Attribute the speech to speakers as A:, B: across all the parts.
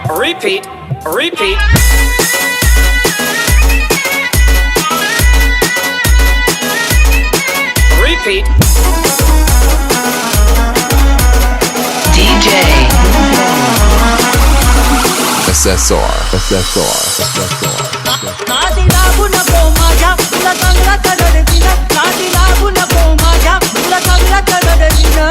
A: repeat, repeat. Repeat.
B: DJ
C: SSR.
D: नादी लागू नको माझ्या तुला चांगला कलर दिला नादी लागू नको माझ्या तुला चांगला कलर दिला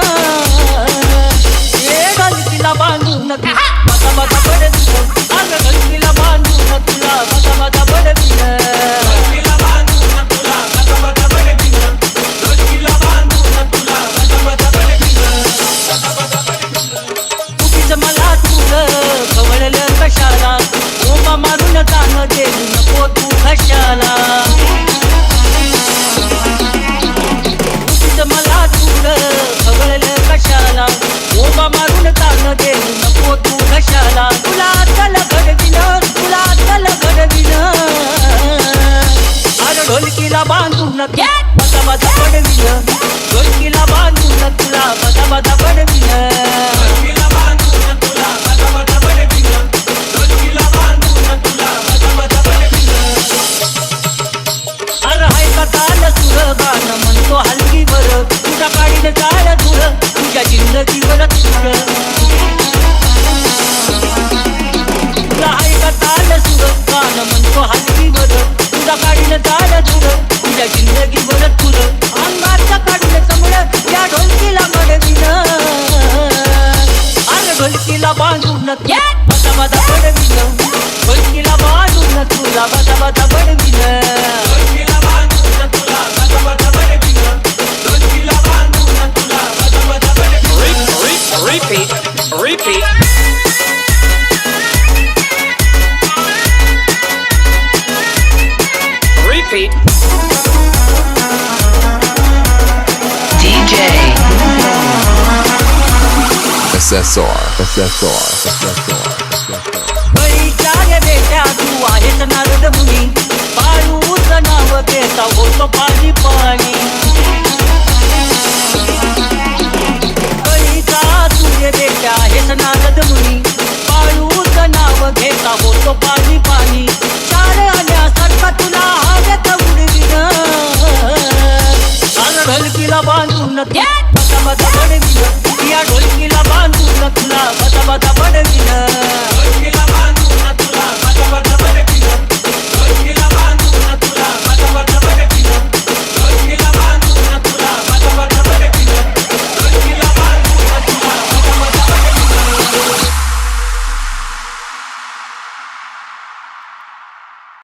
D: ये गलतीला बांधून माझा माझा बडविलं अगं गलतीला बांधून तुला माझा माझा बडविलं गलतीला बांधून तुला माझा माझा बडविलं गलतीला बांधून तुला माझा माझा बडविलं चुकीचं मला तुझं खवळलं कशाला ओमा मारून जाणं देऊ नको तू कशाला चुकीचं मला तुझं खवळलं कशाला ओमा मारून जाणं देऊ नको तू कशाला तुला आत्ताला घडविलं तुला आत्ताला घडविलं अरे ढोलकीला बांधून माझा माझा पडविलं ढोलकीला बांधून तुला माझा माझा पडविलं ढोलकीला बांधून तुला माझा माझा पडविलं ढोलकीला बांधून तुला माझा माझा पडविलं अरे हाय का ताल सुर गाणं म्हणतो हलगीवर तुझ्या काडीनं जाळ धुर तुझ्या जिंदगीवर सुर तुला हाय का ताल सुर गाणं म्हणतो हलगीवर तुझ्या काडीनं जाळ धुर तुझ्या जिंदगीवर तुर अंगाचं काढलं कमळ या ढोलकीला मडविलं अरे ढोलकीला बांधून माझा माझा पडविलं ढोलकीला बांधून तुला माझा माझा पडविलं ढोलकीला बांधून तुला माझा माझा पडविलं ढोलकीला बांधून तुला माझा माझा पडविलं
A: Repeat, repeat. Repeat.
B: DJ
C: SSR.
D: बळीच्या रे बेट्या तू आहेस नारद मुनी बाळूचं नाव घेता होतो पाणी पाणी बळीचा तू रे बेट्या आहेस नारद मुनी बाळूचं नाव घेता होतो पाणी पाणी चार आण्यासारखा तुला हव्यात उडविलं अरे ढोलकीला बांधून माझा माझा बडविलं या ढोलकीला बांधून तुला माझा माझा बडविलं ढोलकीला बांधून तुला माझा माझा